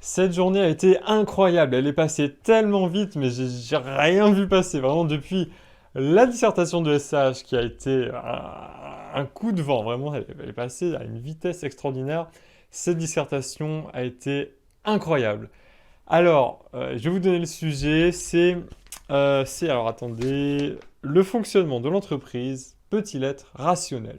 Cette journée a été incroyable, elle est passée tellement vite, mais j'ai rien vu passer. Vraiment, depuis la dissertation de SH qui a été un coup de vent, vraiment, elle est passée à une vitesse extraordinaire. Cette dissertation a été incroyable. Alors, je vais vous donner le sujet, alors attendez, le fonctionnement de l'entreprise peut-il être rationnel?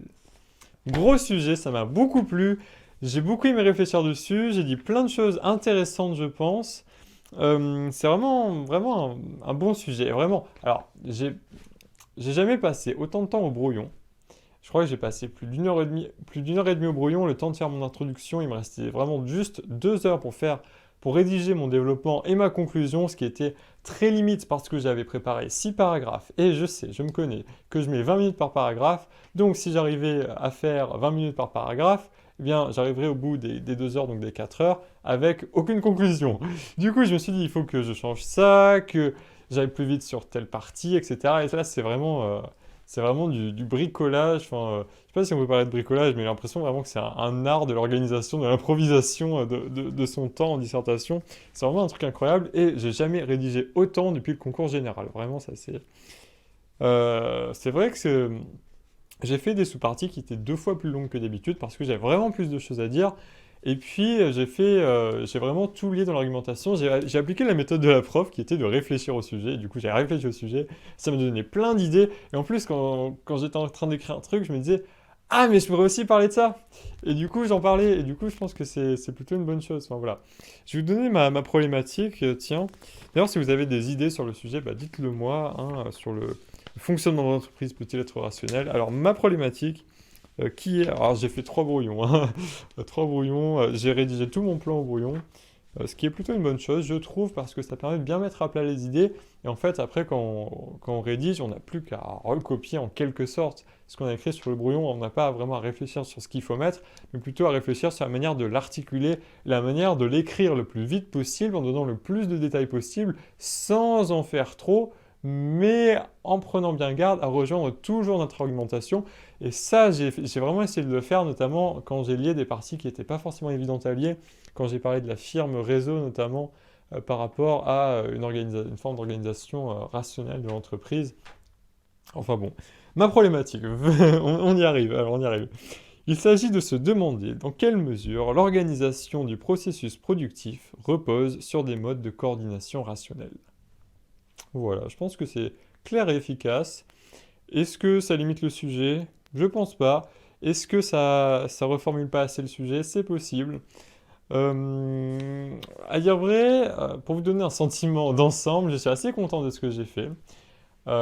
Gros sujet, ça m'a beaucoup plu. J'ai beaucoup aimé réfléchir dessus. J'ai dit plein de choses intéressantes, je pense. C'est vraiment un bon sujet. Vraiment. Alors, j'ai jamais passé autant de temps au brouillon. Je crois que j'ai passé plus d'une heure et demie au brouillon, le temps de faire mon introduction. Il me restait vraiment juste 2 heures pour rédiger mon développement et ma conclusion, ce qui était très limite parce que j'avais préparé 6 paragraphes. Et je sais, je me connais, que je mets 20 minutes par paragraphe. Donc si j'arrivais à faire 20 minutes par paragraphe, eh bien j'arriverai au bout des 2 heures, donc des 4 heures, avec aucune conclusion. Du coup, je me suis dit, il faut que je change ça, que j'aille plus vite sur telle partie, etc. Et là, c'est vraiment du bricolage. Enfin, je sais pas si on peut parler de bricolage, mais j'ai l'impression vraiment que c'est un art de l'organisation, de l'improvisation de son temps en dissertation. C'est vraiment un truc incroyable et j'ai jamais rédigé autant depuis le concours général. Vraiment, ça c'est vrai que j'ai fait des sous-parties qui étaient 2 fois plus longues que d'habitude parce que j'avais vraiment plus de choses à dire. Et puis, j'ai vraiment tout lié dans l'argumentation. J'ai appliqué la méthode de la prof qui était de réfléchir au sujet. Et du coup, j'ai réfléchi au sujet. Ça m'a donné plein d'idées. Et en plus, quand j'étais en train d'écrire un truc, je me disais, ah, mais je pourrais aussi parler de ça. Et du coup, j'en parlais. Et du coup, je pense que c'est plutôt une bonne chose. Enfin, voilà. Je vais vous donner ma problématique. Tiens. D'ailleurs, si vous avez des idées sur le sujet, bah, dites-le moi. Hein, sur le fonctionnement de l'entreprise peut-il être rationnel? Alors, ma problématique, qui est... Alors j'ai fait 3 brouillons, hein. 3 brouillons, j'ai rédigé tout mon plan au brouillon, ce qui est plutôt une bonne chose, je trouve, parce que ça permet de bien mettre à plat les idées, et en fait, après, quand on rédige, on n'a plus qu'à recopier en quelque sorte ce qu'on a écrit sur le brouillon, on n'a pas vraiment à réfléchir sur ce qu'il faut mettre, mais plutôt à réfléchir sur la manière de l'articuler, la manière de l'écrire le plus vite possible, en donnant le plus de détails possible, sans en faire trop, mais en prenant bien garde à rejoindre toujours notre argumentation. Et ça, j'ai vraiment essayé de le faire, notamment quand j'ai lié des parties qui n'étaient pas forcément évidentes à lier, quand j'ai parlé de la firme réseau notamment, par rapport à une forme d'organisation rationnelle de l'entreprise. Enfin bon, ma problématique, on y arrive, alors on y arrive. Il s'agit de se demander dans quelle mesure l'organisation du processus productif repose sur des modes de coordination rationnelle. Voilà, je pense que c'est clair et efficace. Est-ce que ça limite le sujet? Je pense pas. Est-ce que ça reformule pas assez le sujet? C'est possible. À dire vrai, pour vous donner un sentiment d'ensemble, je suis assez content de ce que j'ai fait. Je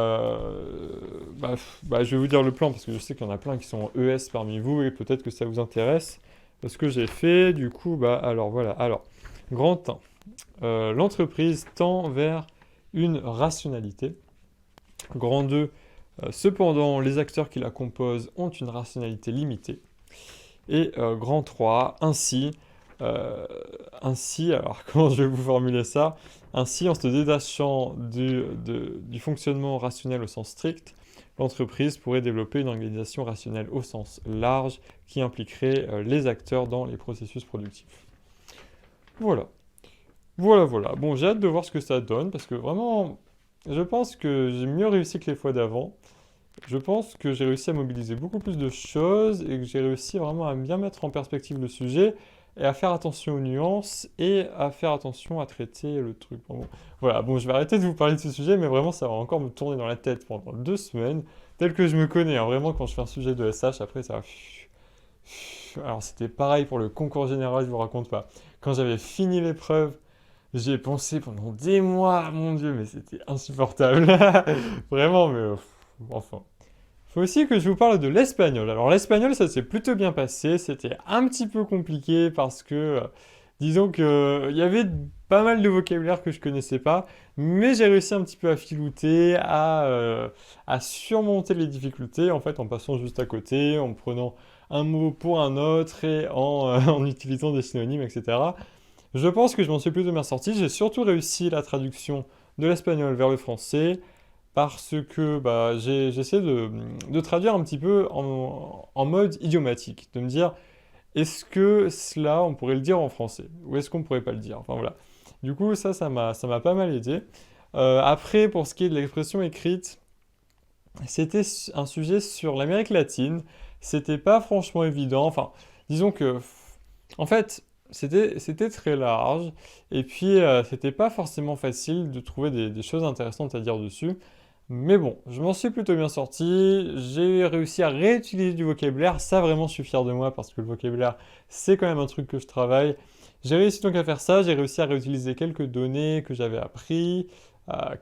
vais vous dire le plan parce que je sais qu'il y en a plein qui sont ES parmi vous et peut-être que ça vous intéresse. Ce que j'ai fait, du coup, alors voilà. Alors, grand 1. L'entreprise tend vers une rationalité. Grand 2. Cependant, les acteurs qui la composent ont une rationalité limitée. Et grand 3, alors comment je vais vous formuler ça? Ainsi, en se détachant du fonctionnement rationnel au sens strict, l'entreprise pourrait développer une organisation rationnelle au sens large qui impliquerait les acteurs dans les processus productifs. Voilà. Voilà. Bon, j'ai hâte de voir ce que ça donne parce que vraiment, je pense que j'ai mieux réussi que les fois d'avant. Je pense que j'ai réussi à mobiliser beaucoup plus de choses et que j'ai réussi vraiment à bien mettre en perspective le sujet et à faire attention aux nuances et à faire attention à traiter le truc. Bon, voilà, bon, je vais arrêter de vous parler de ce sujet, mais vraiment, ça va encore me tourner dans la tête pendant 2 semaines, tel que je me connais. Hein. Vraiment, quand je fais un sujet de SH, après, ça va... Alors, c'était pareil pour le concours général, je vous raconte pas. Quand j'avais fini l'épreuve, j'y ai pensé pendant des mois, mon Dieu, mais c'était insupportable. Vraiment, mais... enfin... Faut aussi que je vous parle de l'espagnol. Alors l'espagnol, ça s'est plutôt bien passé. C'était un petit peu compliqué parce que, disons que il y avait pas mal de vocabulaire que je connaissais pas, mais j'ai réussi un petit peu à filouter, à surmonter les difficultés, en fait, en passant juste à côté, en prenant un mot pour un autre et en utilisant des synonymes, etc. Je pense que je m'en suis plutôt bien sorti. J'ai surtout réussi la traduction de l'espagnol vers le français parce que j'essaie de traduire un petit peu en mode idiomatique, de me dire est-ce que cela, on pourrait le dire en français? Ou est-ce qu'on pourrait pas le dire? Enfin voilà. Du coup, ça m'a pas mal aidé. Après, pour ce qui est de l'expression écrite, c'était un sujet sur l'Amérique latine. C'était pas franchement évident. Enfin, disons que, en fait, c'était très large. Et puis, c'était pas forcément facile de trouver des choses intéressantes à dire dessus. Mais bon, je m'en suis plutôt bien sorti. J'ai réussi à réutiliser du vocabulaire. Ça, vraiment, je suis fier de moi parce que le vocabulaire, c'est quand même un truc que je travaille. J'ai réussi donc à faire ça. J'ai réussi à réutiliser quelques données que j'avais appris,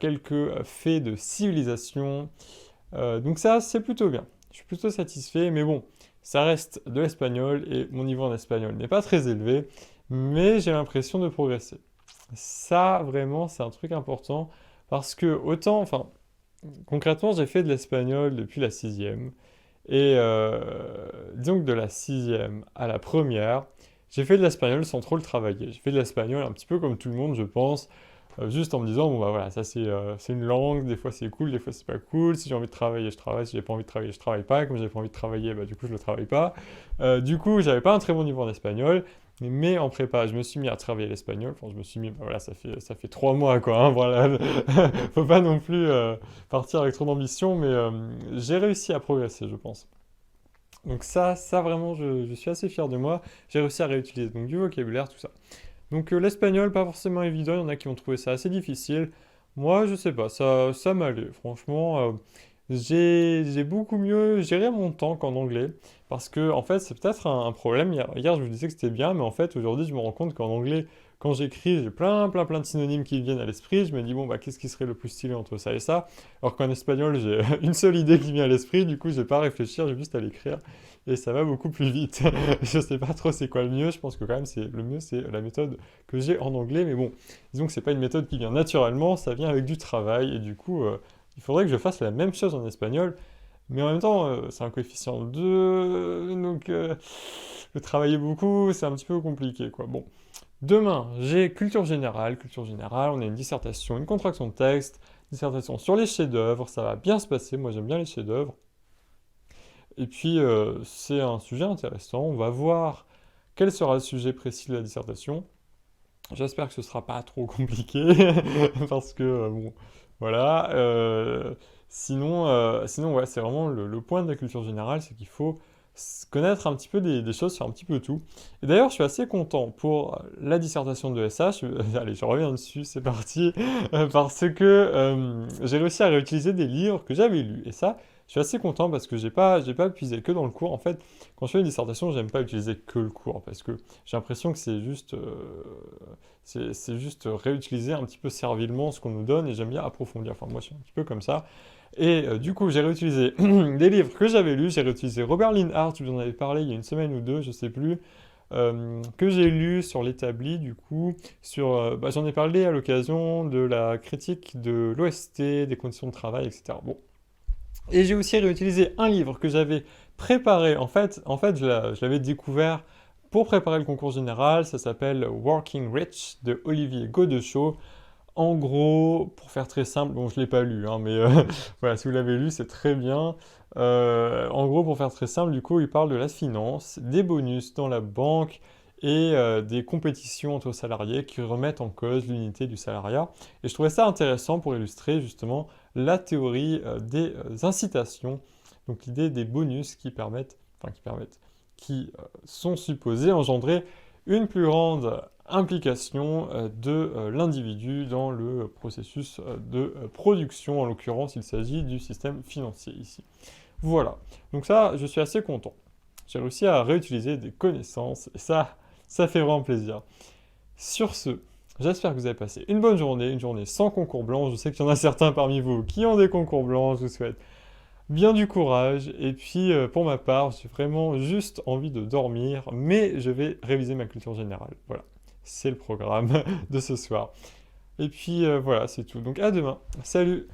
quelques faits de civilisation. Donc ça, c'est plutôt bien. Je suis plutôt satisfait, mais bon, ça reste de l'espagnol et mon niveau en espagnol n'est pas très élevé, mais j'ai l'impression de progresser. Ça, vraiment, c'est un truc important parce que autant, enfin, concrètement, j'ai fait de l'espagnol depuis la sixième et disons que de la sixième à la première, j'ai fait de l'espagnol sans trop le travailler. J'ai fait de l'espagnol un petit peu comme tout le monde, je pense. Juste en me disant, bon bah voilà, ça c'est une langue, des fois c'est cool, des fois c'est pas cool, si j'ai envie de travailler, je travaille, si j'ai pas envie de travailler, je travaille pas, comme j'ai pas envie de travailler, bah du coup je le travaille pas. Du coup, j'avais pas un très bon niveau en espagnol, mais en prépa, je me suis mis à travailler l'espagnol, enfin je me suis mis, bah voilà, ça fait 3 mois quoi, hein, voilà, faut pas non plus partir avec trop d'ambition, mais j'ai réussi à progresser, je pense. Donc ça vraiment, je suis assez fier de moi, j'ai réussi à réutiliser donc du vocabulaire, tout ça. Donc l'espagnol, pas forcément évident, il y en a qui ont trouvé ça assez difficile. Moi, je sais pas, ça m'allait. Franchement, j'ai beaucoup mieux géré mon temps qu'en anglais. Parce que, en fait, c'est peut-être un problème. Hier, je vous disais que c'était bien, mais en fait, aujourd'hui, je me rends compte qu'en anglais, quand j'écris, j'ai plein de synonymes qui viennent à l'esprit. Je me dis, bon, bah, qu'est-ce qui serait le plus stylé entre ça et ça? Alors qu'en espagnol, j'ai une seule idée qui vient à l'esprit, du coup, je vais pas réfléchir, j'ai juste à l'écrire. Et ça va beaucoup plus vite. Je sais pas trop c'est quoi le mieux. Je pense que quand même, le mieux, c'est la méthode que j'ai en anglais. Mais bon, disons que c'est pas une méthode qui vient naturellement, ça vient avec du travail. Et du coup, il faudrait que je fasse la même chose en espagnol. Mais en même temps, c'est un coefficient 2, donc le travailler beaucoup, c'est un petit peu compliqué, quoi. Bon, demain, j'ai culture générale. Culture générale, on a une dissertation, une contraction de texte, dissertation sur les chefs-d'œuvre. Ça va bien se passer. Moi, j'aime bien les chefs-d'œuvre. Et puis, c'est un sujet intéressant. On va voir quel sera le sujet précis de la dissertation. J'espère que ce sera pas trop compliqué, parce que, bon, voilà. Sinon, ouais, c'est vraiment le point de la culture générale, c'est qu'il faut connaître un petit peu des choses sur un petit peu tout. Et d'ailleurs, je suis assez content pour la dissertation de SH. Allez, je reviens dessus, c'est parti. Parce que j'ai réussi à réutiliser des livres que j'avais lus. Et ça, je suis assez content parce que j'ai pas puisé que dans le cours. En fait, quand je fais une dissertation, j'aime pas utiliser que le cours parce que j'ai l'impression que c'est juste réutiliser un petit peu servilement ce qu'on nous donne et j'aime bien approfondir. Enfin, moi, je suis un petit peu comme ça. Et du coup, j'ai réutilisé des livres que j'avais lus. J'ai réutilisé Robert Linhart, je vous en avais parlé il y a une semaine ou deux, je sais plus, que j'ai lu sur l'établi, du coup, bah, j'en ai parlé à l'occasion de la critique de l'OST, des conditions de travail, etc. Bon. Et j'ai aussi réutilisé un livre que j'avais préparé. En fait, je l'avais découvert pour préparer le concours général. Ça s'appelle Working Rich de Olivier Godeschaux. En gros, pour faire très simple, bon, je ne l'ai pas lu, hein, mais voilà, si vous l'avez lu, c'est très bien. En gros, pour faire très simple, du coup, il parle de la finance, des bonus dans la banque et des compétitions entre salariés qui remettent en cause l'unité du salariat. Et je trouvais ça intéressant pour illustrer justement la théorie des incitations, donc l'idée des bonus qui sont supposés engendrer une plus grande implication de l'individu dans le processus de production. En l'occurrence, il s'agit du système financier ici. Voilà, donc ça, je suis assez content. J'ai réussi à réutiliser des connaissances et ça fait vraiment plaisir. Sur ce, j'espère que vous avez passé une bonne journée, une journée sans concours blanc. Je sais qu'il y en a certains parmi vous qui ont des concours blancs. Je vous souhaite bien du courage. Et puis, pour ma part, j'ai vraiment juste envie de dormir, mais je vais réviser ma culture générale. Voilà, c'est le programme de ce soir. Et puis, voilà, c'est tout. Donc, à demain. Salut!